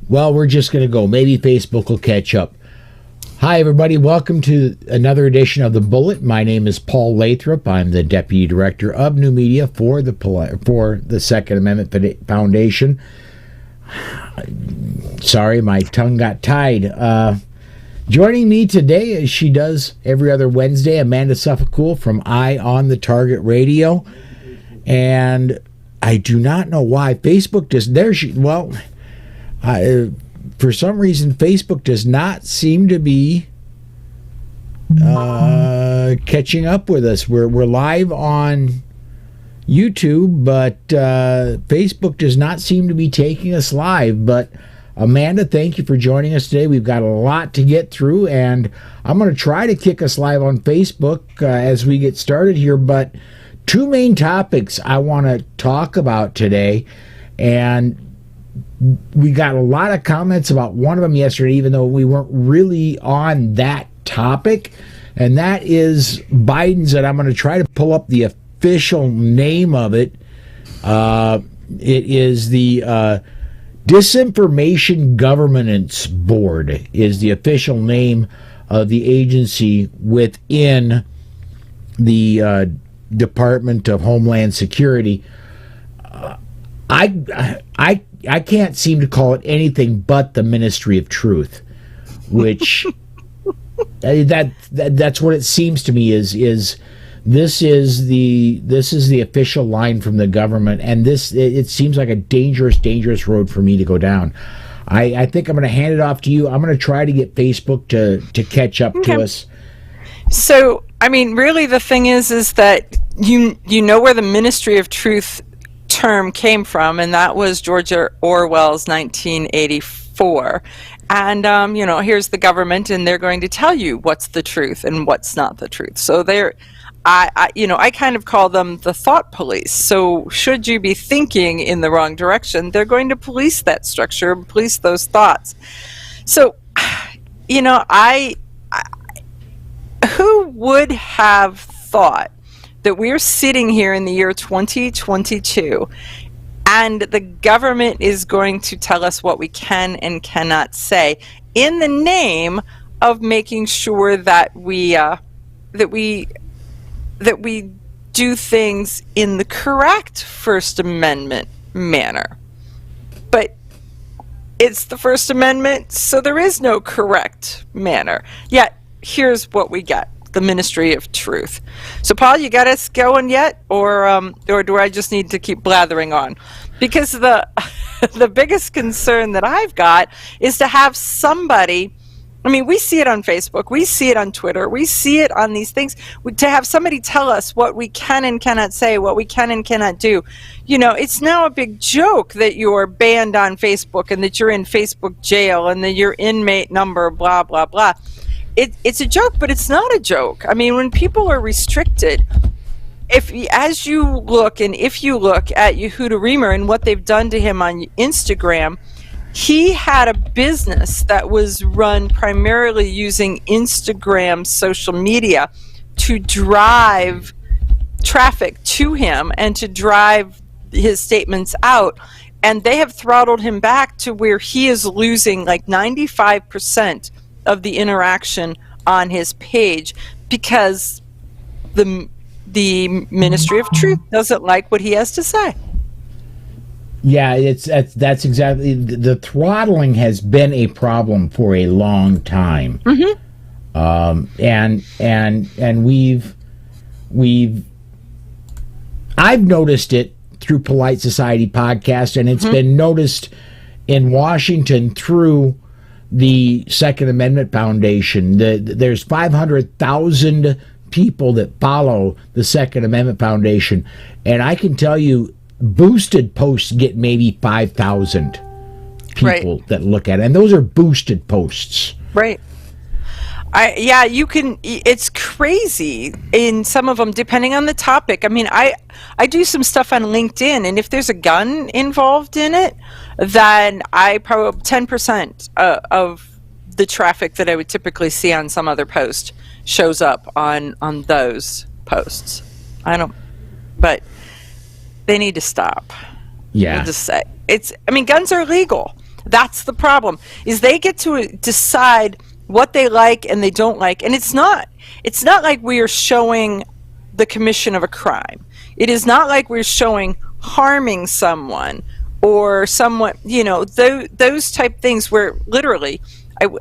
well, we're just going to go. Maybe Facebook will catch up. Hi, everybody. Welcome to another edition of The Bullet. My name is Paul Lathrop. I'm the Deputy Director of New Media for the Second Amendment Foundation. Sorry, my tongue got tied. Joining me today, as she does every other Wednesday, Amanda Suffecool from Eye on the Target Radio. And I do not know why Facebook does. For some reason, Facebook does not seem to be catching up with us. We're live on YouTube, but Facebook does not seem to be taking us live. But Amanda, thank you for joining us today. We've got a lot to get through, and I'm going to try to kick us live on Facebook as we get started here. But two main topics I want to talk about today, and we got a lot of comments about one of them yesterday, even though we weren't really on that topic, and that is Biden's, and I'm going to try to pull up the official name of it. It is the Disinformation Governance Board is the official name of the agency within the Department of Homeland Security. I can't seem to call it anything but the Ministry of Truth, which that's what it seems to me is this is the official line from the government, and it seems like a dangerous road for me to go down. I think I'm going to hand it off to you. I'm going to try to get Facebook to catch up to us. So, I mean, really the thing is that you know where the Ministry of Truth term came from, and that was George Orwell's 1984. And here's the government, and they're going to tell you what's the truth and what's not the truth. So I kind of call them the thought police. So should you be thinking in the wrong direction, they're going to police that structure, police those thoughts. So, who would have thought that we're sitting here in the year 2022 and the government is going to tell us what we can and cannot say in the name of making sure that we do things in the correct First Amendment manner. But it's the First Amendment, so there is no correct manner. Yet, here's what we get. The Ministry of Truth. So, Paul, you got us going yet, or do I just need to keep blathering on? Because the biggest concern that I've got is to have somebody. I mean, we see it on Facebook, we see it on Twitter, we see it on these things. To have somebody tell us what we can and cannot say, what we can and cannot do. It's now a big joke that you're banned on Facebook and that you're in Facebook jail and that your inmate number, blah blah blah. It's a joke, but it's not a joke. I mean, when people are restricted, if you look at Yehuda Reamer and what they've done to him on Instagram, he had a business that was run primarily using Instagram social media to drive traffic to him and to drive his statements out. And they have throttled him back to where he is losing like 95% of the interaction on his page because the Ministry of Truth doesn't like what he has to say. Yeah, that's exactly, the throttling has been a problem for a long time. Mm-hmm. And I've noticed it through Polite Society podcast, and it's been noticed in Washington through the Second Amendment Foundation. There's 500,000 people that follow the Second Amendment Foundation, and I can tell you boosted posts get maybe 5,000 people that look at it, and those are boosted posts. Right. You can. It's crazy in some of them, depending on the topic. I mean, I do some stuff on LinkedIn, and if there's a gun involved in it, then I probably 10% of the traffic that I would typically see on some other post shows up on those posts. But they need to stop. Yeah. I'll just say guns are legal. That's the problem, is they get to decide what they like and they don't like. And it's not like we are showing the commission of a crime. It is not like we're showing harming someone or someone, those type things where literally,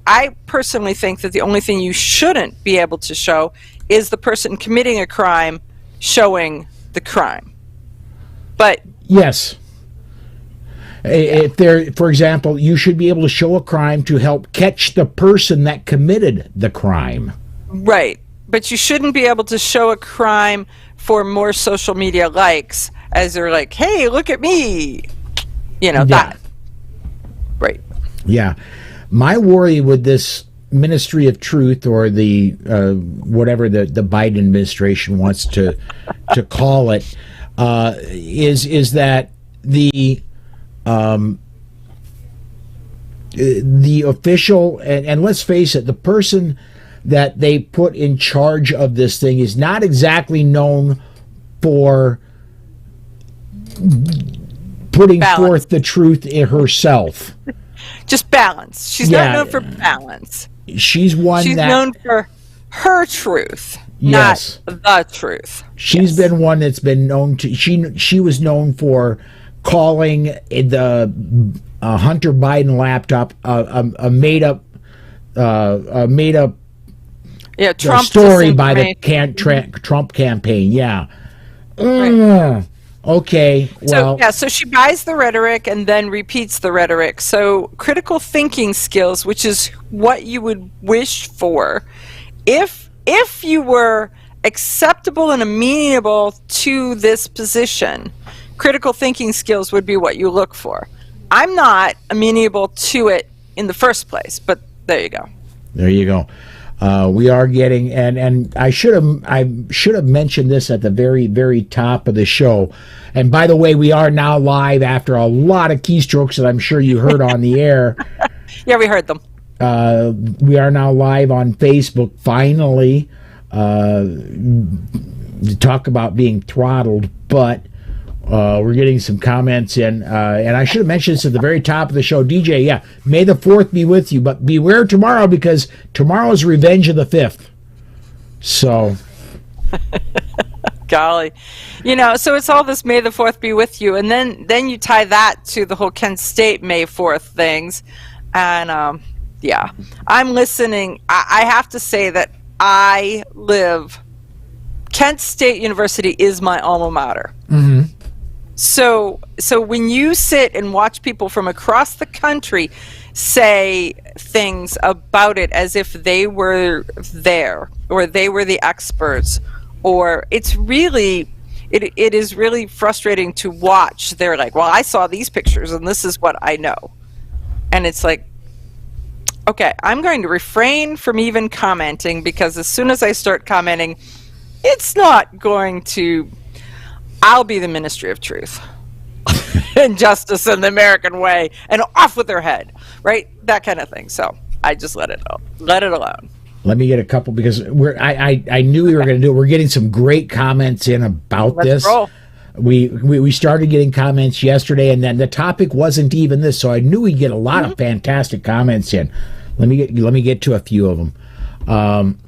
I personally think that the only thing you shouldn't be able to show is the person committing a crime showing the crime. But yes. If there, for example, you should be able to show a crime to help catch the person that committed the crime. Right. But you shouldn't be able to show a crime for more social media likes, as they're like, hey, look at me. That. Right. Yeah. My worry with this Ministry of Truth, or the whatever the Biden administration wants to call it, is that the official, and let's face it, the person that they put in charge of this thing is not exactly known for putting forth the truth in herself. Just balance. She's not known for balance. She's known for her truth, not the truth. She's been one that's been known to. She was known for calling the Hunter Biden laptop a made up Trump story by the Trump campaign. Yeah. Right. Okay. Well. So she buys the rhetoric and then repeats the rhetoric. So critical thinking skills, which is what you would wish for, if you were acceptable and amenable to this position, critical thinking skills would be what you look for. I'm not amenable to it in the first place, but there you go. There you go. We are getting, and I should have mentioned this at the very, very top of the show. And by the way, we are now live after a lot of keystrokes that I'm sure you heard on the air. Yeah, we heard them. We are now live on Facebook, finally. Talk about being throttled, but we're getting some comments in. And I should have mentioned this at the very top of the show. DJ, yeah, may the 4th be with you, but beware tomorrow, because tomorrow is Revenge of the 5th. So... Golly. So it's all this May the 4th be with you. And then you tie that to the whole Kent State May 4th things. And, I'm listening. I have to say that Kent State University is my alma mater. Mm-hmm. So when you sit and watch people from across the country say things about it as if they were there, or they were the experts, or it is really frustrating to watch. They're like, well, I saw these pictures and this is what I know. And it's like, okay, I'm going to refrain from even commenting, because as soon as I start commenting, it's not going to... I'll be the Ministry of Truth and Justice in the American way, and off with their head, right? That kind of thing. So I just let it alone. Let me get a couple, because I knew we were going to do it. We're getting some great comments in about this. Roll. We started getting comments yesterday, and then the topic wasn't even this, so I knew we'd get a lot of fantastic comments in. Let me get to a few of them.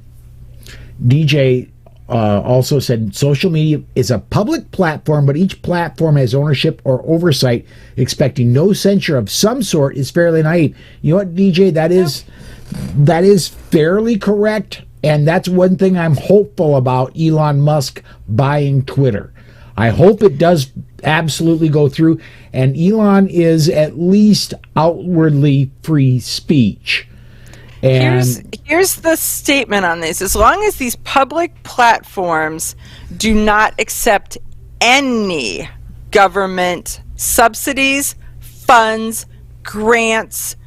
DJ also said, social media is a public platform, but each platform has ownership or oversight. Expecting no censure of some sort is fairly naive. You know what, DJ? That is fairly correct, and that's one thing I'm hopeful about Elon Musk buying Twitter. I hope it does absolutely go through, and Elon is at least outwardly free speech. And here's the statement on this. As long as these public platforms do not accept any government subsidies, funds, grants,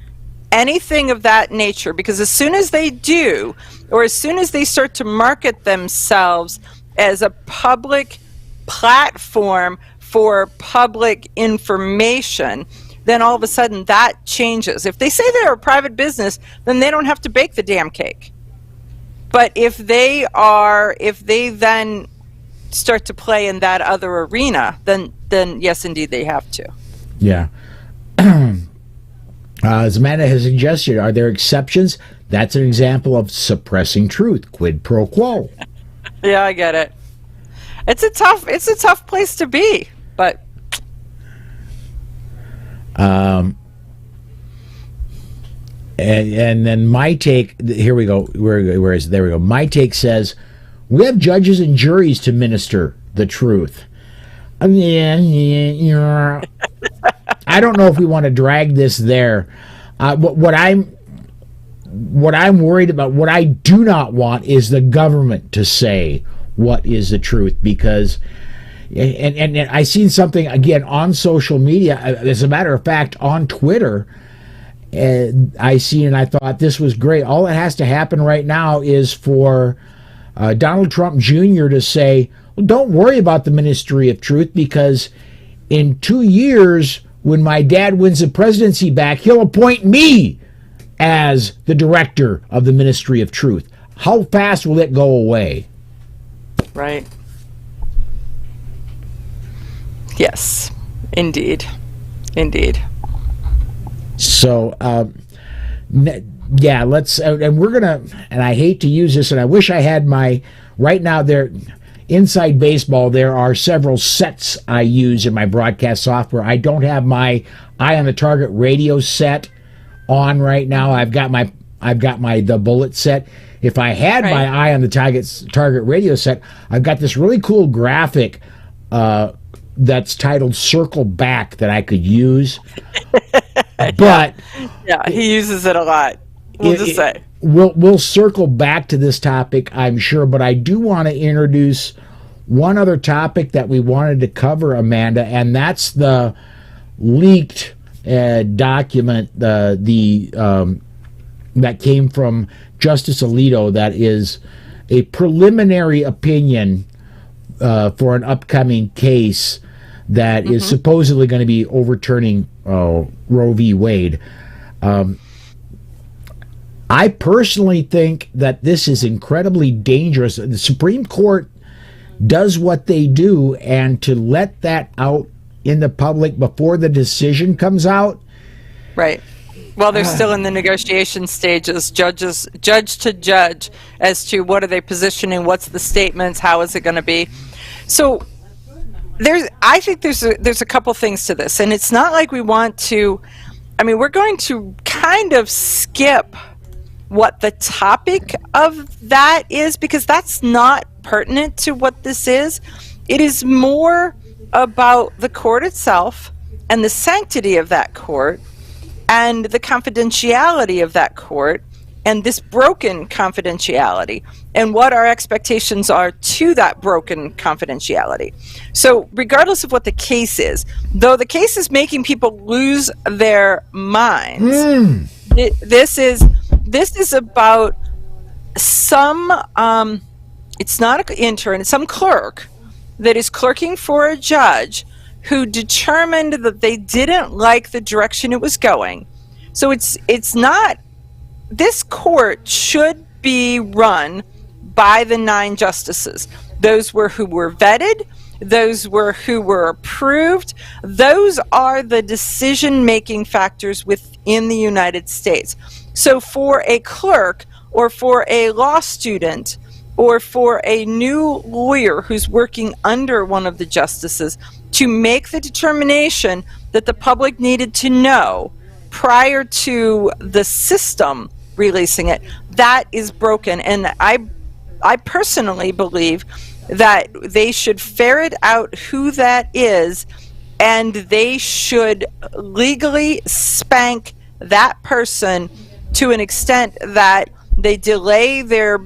anything of that nature, because as soon as they do, or as soon as they start to market themselves as a public platform for public information, then all of a sudden that changes. If they say they're a private business, then they don't have to bake the damn cake. But if they then start to play in that other arena, then yes, indeed, they have to. Yeah. As Amanda has suggested, are there exceptions? That's an example of suppressing truth, quid pro quo. Yeah, I get it. It's a tough place to be, but and then my take, here we go. Where is it? There we go. My take says we have judges and juries to minister the truth. I don't know if we want to drag this there. What I'm worried about, what I do not want, is the government to say what is the truth, because and I seen something again on social media, as a matter of fact on Twitter, I seen, and I thought this was great. All that has to happen right now is for Donald Trump Jr. to say, well, don't worry about the Ministry of Truth, because in 2 years, when my dad wins the presidency back, he'll appoint me as the director of the Ministry of Truth. How fast will it go away? right. Yes, indeed. So, yeah, let's, and we're gonna, and I hate to use this, and I wish I had my, right now there, inside baseball, there are several sets I use in my broadcast software. I don't have my Eye on the Target radio set on right now. I've got the bullet set. If I had my Eye on the Target radio set, I've got this really cool graphic that's titled Circle Back that I could use. But yeah, he uses it a lot. We'll circle back to this topic, I'm sure, but I do want to introduce one other topic that we wanted to cover, Amanda, and that's the leaked document that came from Justice Alito, that is a preliminary opinion for an upcoming case that is supposedly going to be overturning Roe v. Wade. I personally think that this is incredibly dangerous. The Supreme Court does what they do, and to let that out in the public before the decision comes out. Right. Well, they're still in the negotiation stages, judge to judge, as to what are they positioning, what's the statements, how is it going to be. So I think there's a couple things to this, and it's not like we want to, we're going to kind of skip what the topic of that is, because that's not pertinent to what this is. It is more about the court itself and the sanctity of that court and the confidentiality of that court and this broken confidentiality and what our expectations are to that broken confidentiality. So regardless of what the case is, though the case is making people lose their minds, this is about some, it's not an intern, it's some clerk that is clerking for a judge who determined that they didn't like the direction it was going. So it's not, this court should be run by the 9 justices. Those who were vetted, those who were approved. Those are the decision-making factors within the United States. So for a clerk or for a law student or for a new lawyer who's working under one of the justices to make the determination that the public needed to know prior to the system releasing it, that is broken. And I personally believe that they should ferret out who that is, and they should legally spank that person to an extent that they delay their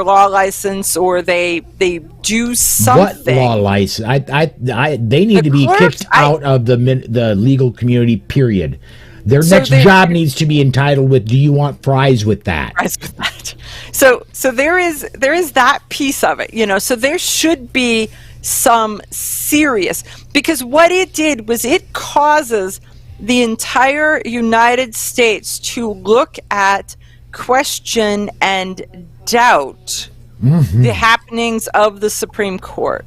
law license, or they do something. What law license? They need to be kicked out of the legal community, period. Their next job needs to be entitled with, do you want fries with that? Fries with that. So there is that piece of it, so there should be some serious, because what it did was it causes the entire United States to look at, question, and doubt the happenings of the Supreme Court.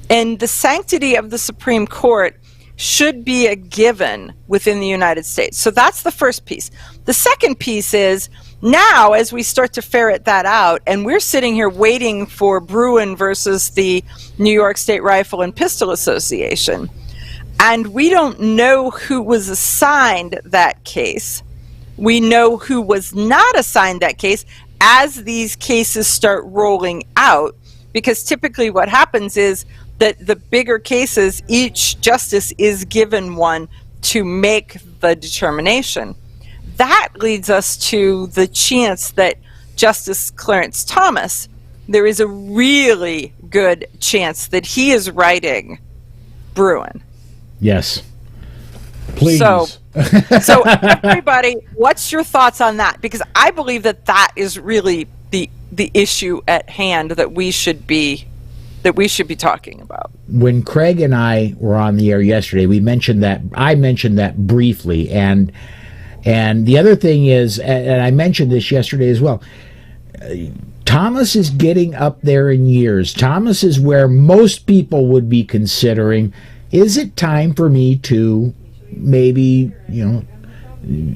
And the sanctity of the Supreme Court should be a given within the United States. So that's the first piece. The second piece is, now as we start to ferret that out, and we're sitting here waiting for Bruen versus the New York State Rifle and Pistol Association, and we don't know who was assigned that case. We know who was not assigned that case as these cases start rolling out, because typically what happens is that the bigger cases, each justice is given one to make the determination. That leads us to the chance that Justice Clarence Thomas, there is a really good chance that he is writing Bruen. Yes. Please. So everybody, what's your thoughts on that? Because I believe that that is really the issue at hand that we should be talking about. When Craig and I were on the air yesterday, I mentioned that briefly, and the other thing is, and I mentioned this yesterday as well, Thomas is getting up there in years. Thomas is where most people would be considering, is it time for me to maybe,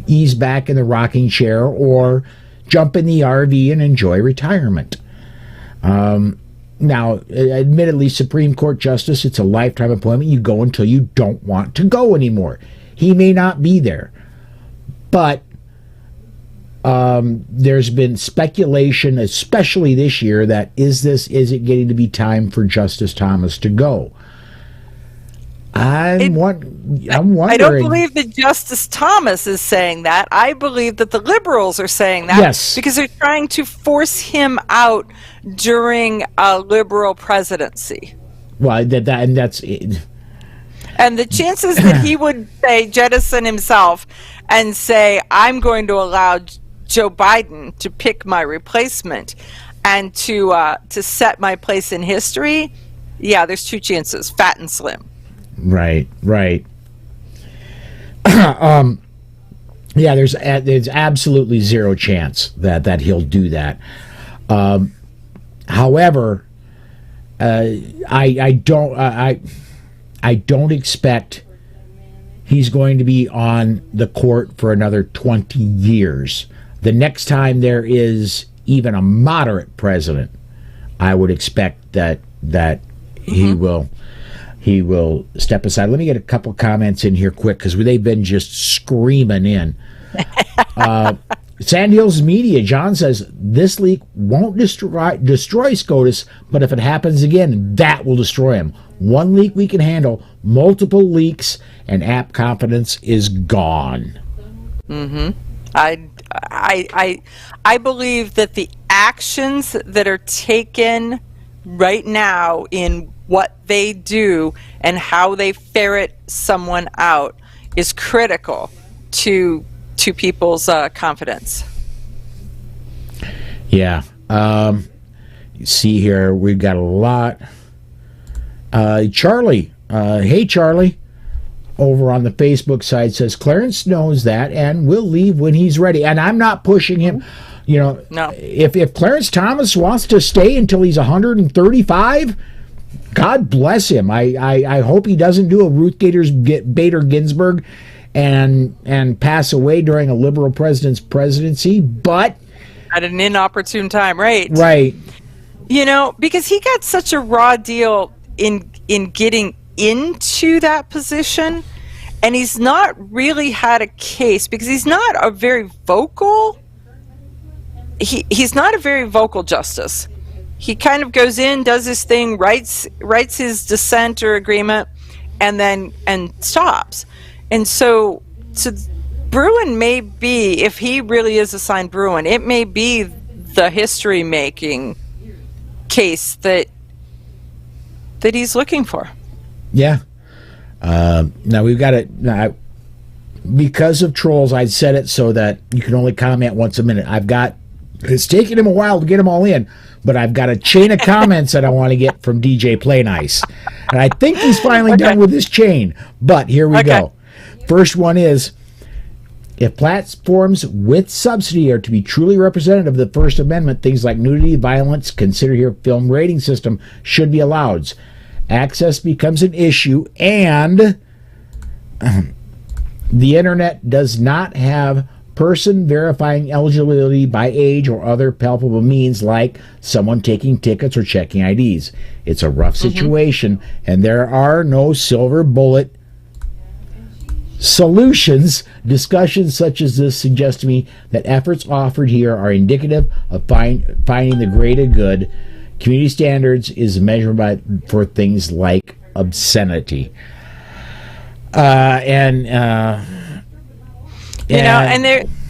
ease back in the rocking chair or jump in the RV and enjoy retirement? Now, admittedly, Supreme Court Justice, it's a lifetime appointment. You go until you don't want to go anymore. He may not be there. But there's been speculation, especially this year, that is it getting to be time for Justice Thomas to go? I'm wondering. I don't believe that Justice Thomas is saying that. I believe that the liberals are saying that. Yes. Because they're trying to force him out during a liberal presidency. Well, that's it. And the chances that he would jettison himself and say, I'm going to allow Joe Biden to pick my replacement and to set my place in history, yeah, there's two chances, fat and slim. Right. Yeah, there's absolutely zero chance that he'll do that. However, I don't expect he's going to be on the court for another 20 years. The next time there is even a moderate president, I would expect that he will step aside. Let me get a couple comments in here quick, because they've been just screaming in. Sand Hills Media, John says, this leak won't destroy SCOTUS, but if it happens again, that will destroy him. One leak we can handle, multiple leaks, and app confidence is gone. Mm-hmm. I believe that the actions that are taken right now in what they do and how they ferret someone out is critical to people's confidence. Yeah. You see here, we've got a lot. Charlie, hey Charlie, over on the Facebook side says, Clarence knows that and will leave when he's ready. And I'm not pushing him. No. If Clarence Thomas wants to stay until he's 135, God bless him. I hope he doesn't do a Ruth Bader Ginsburg and pass away during a liberal president's presidency, but at an inopportune time, right? Right. Because he got such a raw deal in getting into that position, and he's not really had a case because he's not a very vocal. He's not a very vocal justice. He kind of goes in, does his thing, writes his dissent or agreement, and stops. And so Bruen may be, if he really is assigned Bruen, it may be the history-making case that he's looking for. Yeah. Now we've got it. Now, because of trolls, I said it so that you can only comment once a minute. It's taken him a while to get them all in, but I've got a chain of comments that I want to get from DJ Play Nice. And I think he's finally done with this chain. But here we go. First one is, if platforms with subsidy are to be truly representative of the First Amendment, things like nudity, violence, consider here film rating system should be allowed. Access becomes an issue, and the internet does not have person verifying eligibility by age or other palpable means like someone taking tickets or checking IDs. It's a rough situation, and there are no silver bullet solutions. Discussions such as this suggest to me that efforts offered here are indicative of finding the greater good. Community standards is measured for things like obscenity. And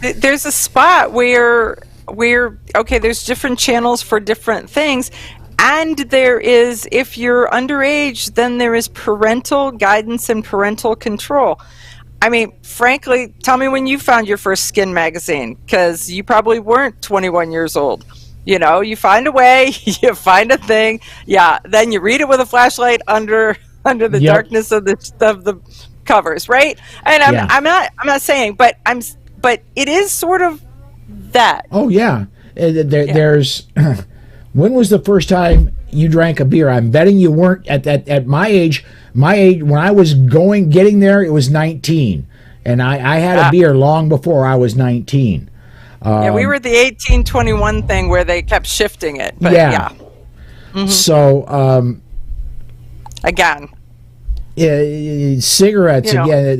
there's a spot where okay, there's different channels for different things, and there is, if you're underage, then there is parental guidance and parental control. I mean, frankly, tell me when you found your first Skin magazine, because you probably weren't 21 years old. You know, you find a way, you find a thing, then you read it with a flashlight under the darkness of the covers, right? And I'm not saying, but it is sort of that. Oh yeah, there's. When was the first time you drank a beer? I'm betting you weren't at my age. My age, when I was getting there, it was 19, and I had a beer long before I was 19. We were the 18-21 thing where they kept shifting it. But So again. Cigarettes again.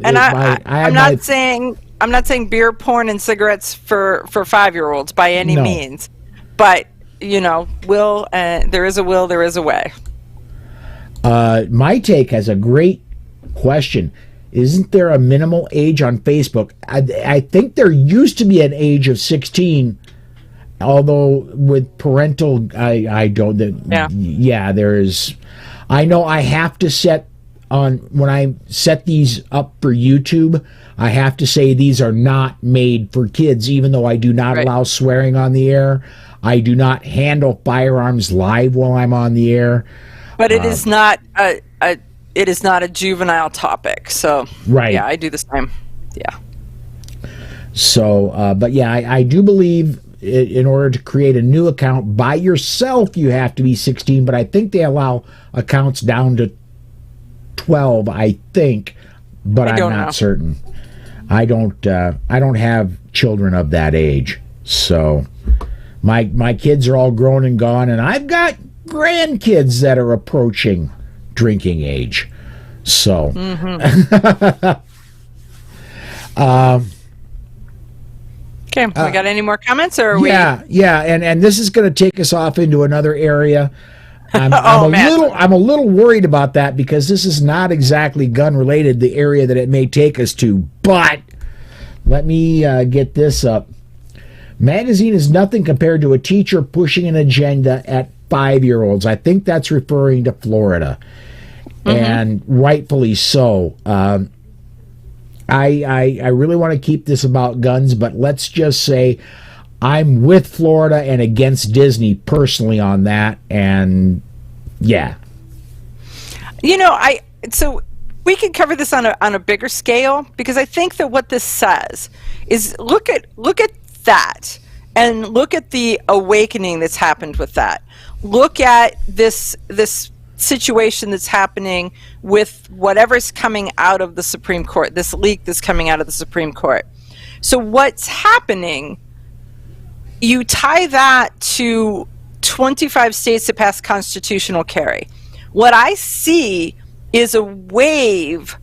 And I'm not saying beer, porn, and cigarettes for 5-year-olds by any means, but there is a will, there is a way. My take has a great question. Isn't there a minimal age on Facebook? I think there used to be an age of 16, although with parental, I don't. There is. I know I have to set on, when I set these up for YouTube, I have to say these are not made for kids, even though I do not allow swearing on the air. I do not handle firearms live while I'm on the air. But it is not a juvenile topic. So yeah, I do the same. Yeah. So, I do believe in order to create a new account by yourself, you have to be 16, but I think they allow accounts down to 12, I think, but I'm not certain. I don't have children of that age. So my kids are all grown and gone, and I've got grandkids that are approaching drinking age. So okay, we got any more comments, or are we? And this is going to take us off into another area. I'm a little worried about that because this is not exactly gun related, the area that it may take us to. But let me get this up. Magazine is nothing compared to a teacher pushing an agenda at 5-year-olds. I think that's referring to Florida, and rightfully so. I really want to keep this about guns, but let's just say I'm with Florida and against Disney personally on that, and so we can cover this on a bigger scale, because I think that what this says is look at that and look at the awakening that's happened with that. Look at this situation that's happening with whatever's coming out of the Supreme Court, this leak that's coming out of the Supreme Court. So what's happening, you tie that to 25 states that passed constitutional carry. What I see is a wave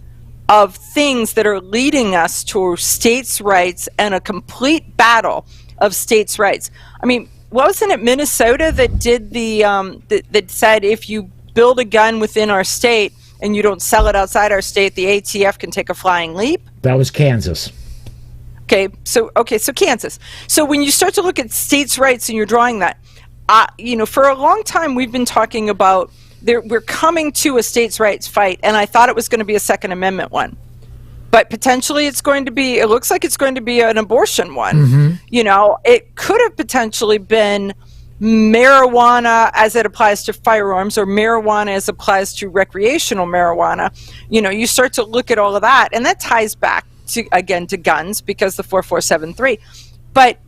of things that are leading us to states' rights and a complete battle of states' rights. I mean, wasn't it Minnesota that did that said if you build a gun within our state and you don't sell it outside our state, the ATF can take a flying leap? That was Kansas. So Kansas. So when you start to look at states' rights and you're drawing that, for a long time we've been talking about we're coming to a states' rights fight, and I thought it was going to be a Second Amendment one. But potentially it looks like it's going to be an abortion one. It could have potentially been marijuana as it applies to firearms, or marijuana as it applies to recreational marijuana. You start to look at all of that, and that ties back to guns, because the 4473. But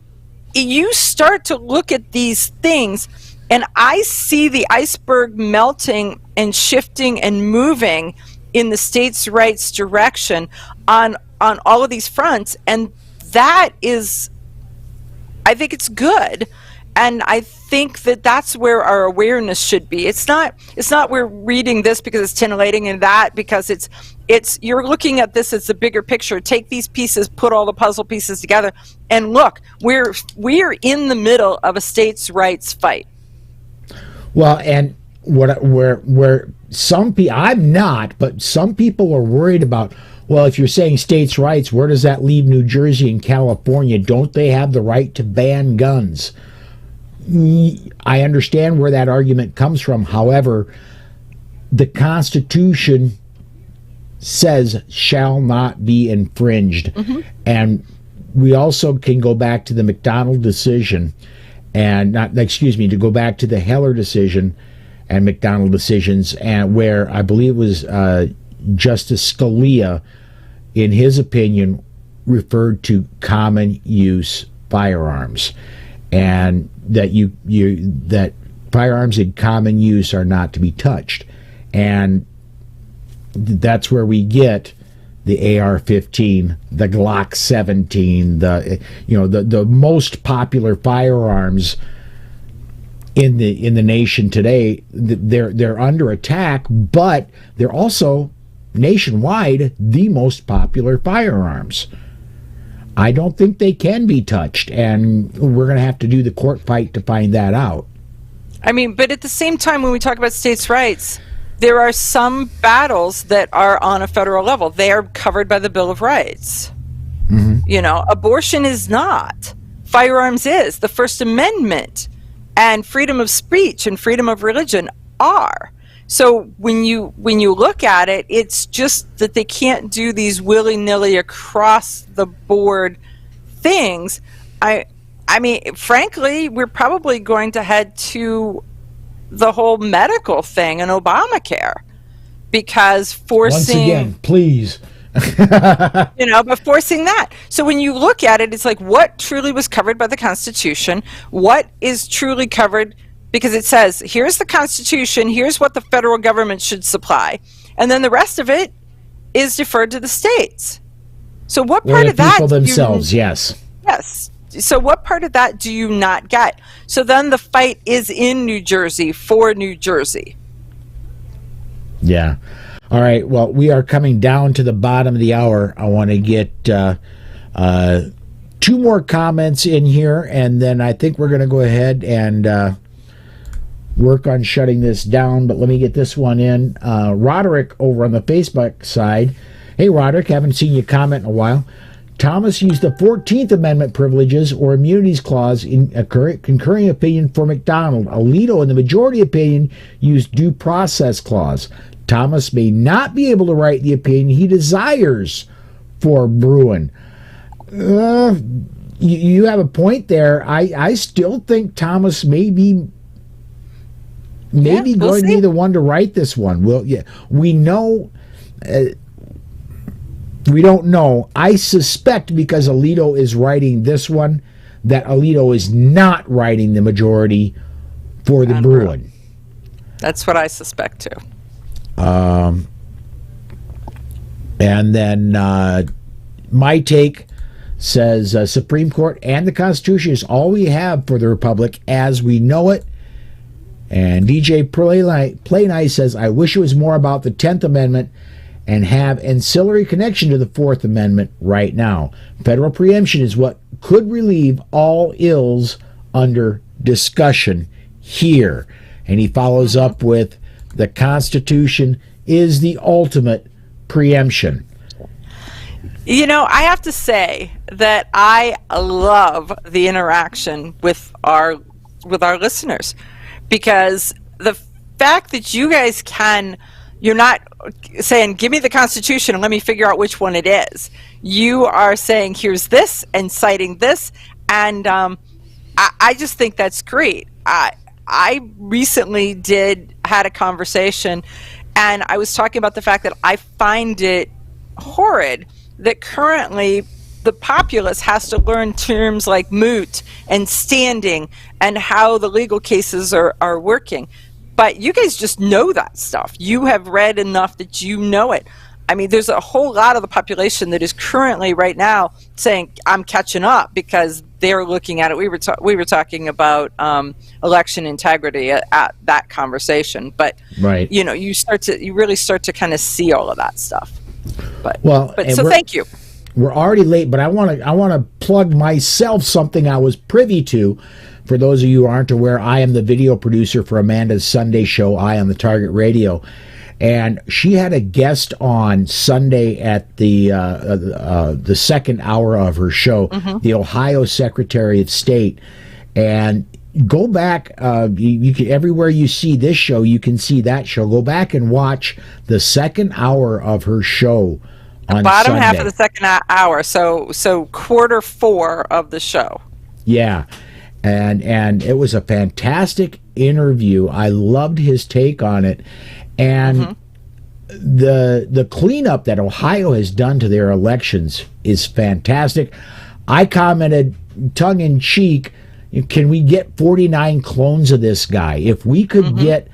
you start to look at these things, and I see the iceberg melting and shifting and moving in the states' rights direction on all of these fronts, and that is, I think it's good. And I think that that's where our awareness should be. It's not we're reading this because it's titillating and that because it's you're looking at this as a bigger picture. Take these pieces, put all the puzzle pieces together, and look, we're in the middle of a states' rights fight. Well, and where some people, I'm not, but some people are worried about, well, if you're saying states' rights, where does that leave New Jersey and California? Don't they have the right to ban guns? I understand where that argument comes from. However, the Constitution says shall not be infringed. Mm-hmm. And we also can go back to the McDonald decision to go back to the Heller decision and McDonald decisions, and where I believe it was Justice Scalia, in his opinion, referred to common use firearms, and that that firearms in common use are not to be touched. And that's where we get the AR-15, the Glock 17, the most popular firearms in the nation today. They're under attack, but they're also nationwide the most popular firearms. I don't think they can be touched, and we're going to have to do the court fight to find that out. I mean, but at the same time, when we talk about states' rights, there are some battles that are on a federal level. They are covered by the Bill of Rights. Mm-hmm. Abortion is not. Firearms is. The First Amendment and freedom of speech and freedom of religion are. So when you look at it, it's just that they can't do these willy-nilly across the board things. I mean, frankly, we're probably going to head to the whole medical thing and Obamacare, because forcing, once again, please, but forcing that. So when you look at it, it's like, what truly was covered by the Constitution? What is truly covered? Because it says, here's the Constitution, here's what the federal government should supply, and then the rest of it is deferred to the states. So what part of that? People themselves, yes. Yes. So what part of that do you not get? So then the fight is in New Jersey for New Jersey. Yeah. All right. Well, we are coming down to the bottom of the hour. I want to get two more comments in here, and then I think we're going to go ahead and work on shutting this down. But let me get this one in. Roderick over on the Facebook side. Hey, Roderick, haven't seen you comment in a while. Thomas used the 14th Amendment privileges or immunities clause in a concurring opinion for McDonald. Alito, in the majority opinion, used due process clause. Thomas may not be able to write the opinion he desires for Bruin. You have a point there. I still think Thomas may be going to be the one to write this one. Well, yeah, we know. We don't know. I suspect, because Alito is writing this one, that Alito is not writing the majority for the Bruin. That's what I suspect too. And then my take says Supreme Court and the Constitution is all we have for the Republic as we know it. And DJ Play Nice says, I wish it was more about the 10th Amendment and have ancillary connection to the Fourth Amendment right now. Federal preemption is what could relieve all ills under discussion here. And he follows up with, the Constitution is the ultimate preemption. I have to say that I love the interaction with our listeners, because the fact that you guys you're not saying, give me the Constitution and let me figure out which one it is. You are saying, here's this, and citing this. And I just think that's great. I recently had a conversation, and I was talking about the fact that I find it horrid that currently the populace has to learn terms like moot and standing and how the legal cases are working. But you guys just know that stuff. You have read enough that you know it. I mean, there's a whole lot of the population that is currently right now saying, I'm catching up, because they're looking at it. We were talking about election integrity at that conversation. But, right. you know, you really start to kind of see all of that stuff. But so thank you. We're already late, but I want to plug myself something I was privy to. For those of you who aren't aware, I am the video producer for Amanda's Sunday show, Eye on the Target Radio. And she had a guest on Sunday at the second hour of her show, the Ohio Secretary of State. And go back, you can, everywhere you see this show, you can see that show. Go back and watch the second hour of her show on bottom Sunday. Half of the second hour, so quarter 4 of the show. Yeah. And it was a fantastic interview. I loved his take on it. And the cleanup that Ohio has done to their elections is fantastic. I commented tongue-in-cheek, can we get 49 clones of this guy? If we could get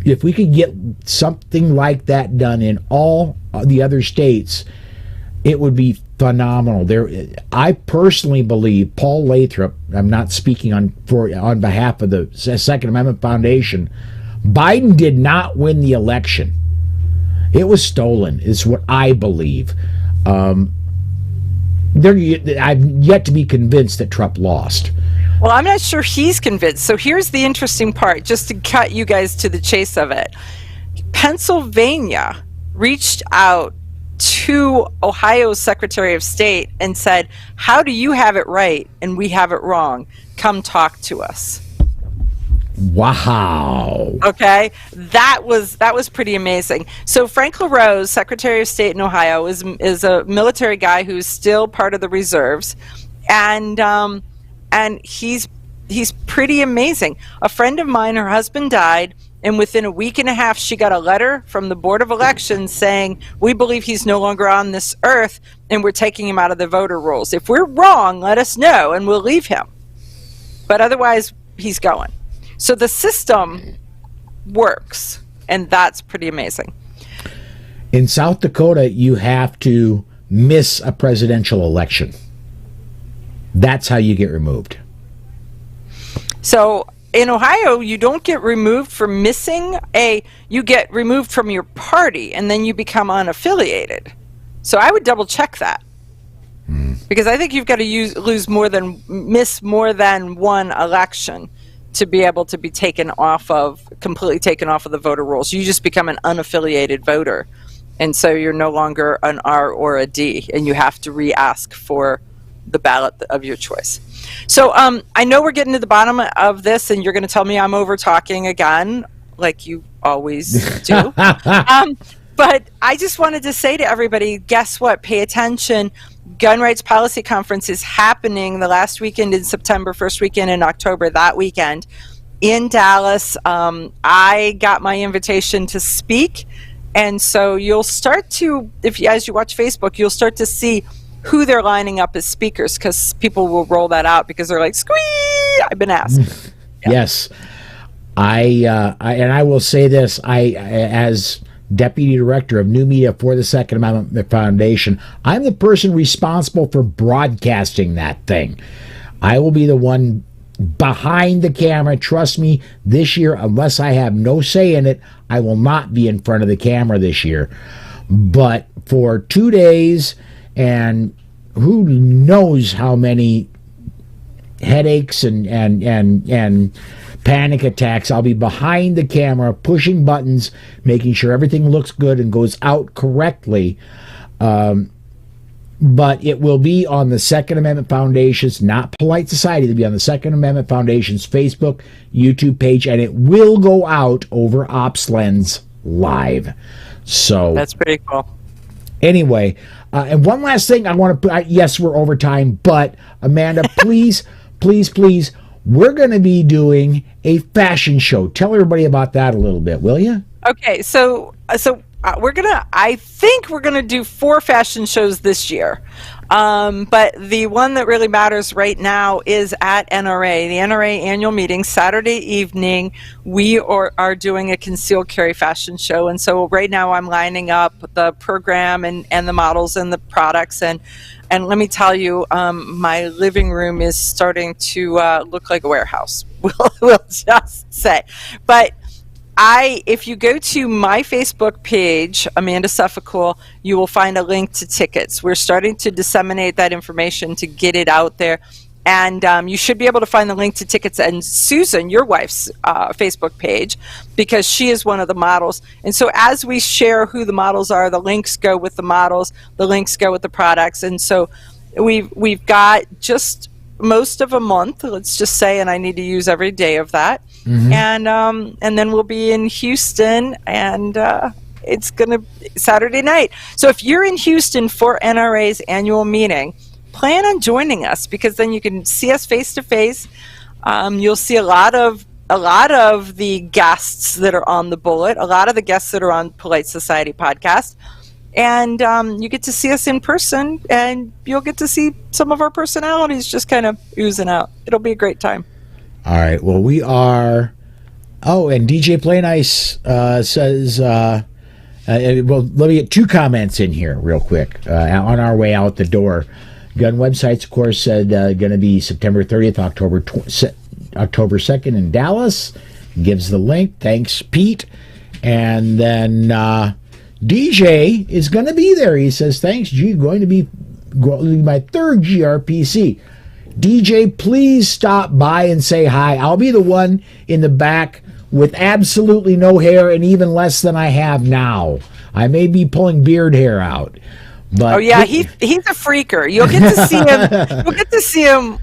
if we could get something like that done in all the other states, it would be phenomenal. I personally believe Paul Lathrop, I'm not speaking on behalf of the Second Amendment Foundation, Biden did not win the election. It was stolen, is what I believe. I've yet to be convinced that Trump lost. Well, I'm not sure he's convinced. So here's the interesting part, just to cut you guys to the chase of it. Pennsylvania reached out to Ohio's Secretary of State and said, how do you have it right and we have it wrong? Come talk to us. Wow. Okay, that was pretty amazing. So Frank LaRose, Secretary of State in Ohio, is a military guy who's still part of the reserves, and he's pretty amazing. A friend of mine, her husband died, and within a week and a half, she got a letter from the Board of Elections saying, we believe he's no longer on this earth, and we're taking him out of the voter rolls. If we're wrong, let us know, and we'll leave him. But otherwise, he's going. So the system works, and that's pretty amazing. In South Dakota, you have to miss a presidential election. That's how you get removed. So in Ohio, you don't get removed for missing you get removed from your party, and then you become unaffiliated. So I would double check that. Because I think you've got to miss more than one election to be able to be completely taken off of the voter rolls. You just become an unaffiliated voter. And so you're no longer an R or a D, and you have to re-ask for the ballot of your choice. So I know we're getting to the bottom of this, and you're going to tell me I'm over talking again, like you always do. But I just wanted to say to everybody, guess what? Pay attention. Gun Rights Policy Conference is happening the last weekend in September, first weekend in October, that weekend in Dallas. I got my invitation to speak, and so you'll start to, as you watch Facebook, you'll start to see who they're lining up as speakers, because people will roll that out because they're like, squee, I've been asked. Yeah. Yes. I will say this, as Deputy Director of New Media for the Second Amendment Foundation, I'm the person responsible for broadcasting that thing. I will be the one behind the camera. Trust me, this year, unless I have no say in it, I will not be in front of the camera this year. But for 2 days, and who knows how many headaches and panic attacks, I'll be behind the camera pushing buttons, making sure everything looks good and goes out correctly. But it will be on the Second Amendment Foundation's, not Polite Society, it'll be on the Second Amendment Foundation's Facebook, YouTube page, and it will go out over OpsLens Live. So that's pretty cool. Anyway, and one last thing I want to put, yes, we're over time, but Amanda, please, we're going to be doing a fashion show. Tell everybody about that a little bit, will you? Okay, so I think we're gonna do 4 fashion shows this year. But the one that really matters right now is at NRA. The NRA annual meeting, Saturday evening, we are doing a concealed carry fashion show. And so right now I'm lining up the program and the models and the products. And let me tell you, my living room is starting to look like a warehouse, we'll just say. But if you go to my Facebook page, Amanda Suffecool, you will find a link to tickets. We're starting to disseminate that information to get it out there. And you should be able to find the link to tickets and Susan, your wife's Facebook page, because she is one of the models. And so as we share who the models are, the links go with the models, the links go with the products. And so we've got just most of a month, let's just say, and I need to use every day of that. Mm-hmm. And then we'll be in Houston, and it's gonna Saturday night. So if you're in Houston for NRA's annual meeting, plan on joining us, because then you can see us face to face. You'll see a lot of the guests that are on the Bullet, a lot of the guests that are on Polite Society podcast. And you get to see us in person, and you'll get to see some of our personalities just kind of oozing out. It'll be a great time. All right. Well, we are. Oh, and DJ Play Nice says, well, let me get two comments in here real quick on our way out the door. Gun Websites, of course, said going to be September 30th, October 2nd in Dallas. Gives the link. Thanks, Pete. And then DJ is going to be there. He says, thanks, G. Going to be my third GRPC. DJ, please stop by and say hi. I'll be the one in the back with absolutely no hair and even less than I have now. I may be pulling beard hair out. But oh yeah, he's a freaker. You'll get to see him. You'll get to see him.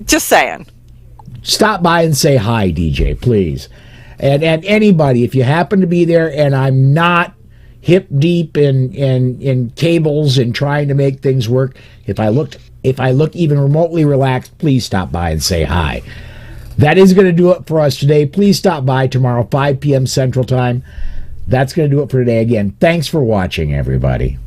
Just saying. Stop by and say hi, DJ, please. And anybody, if you happen to be there, and I'm not hip deep in cables and trying to make things work, if I look even remotely relaxed, please stop by and say hi. That is going to do it for us today. Please stop by tomorrow, 5 p.m. Central Time. That's going to do it for today. Again, thanks for watching, everybody.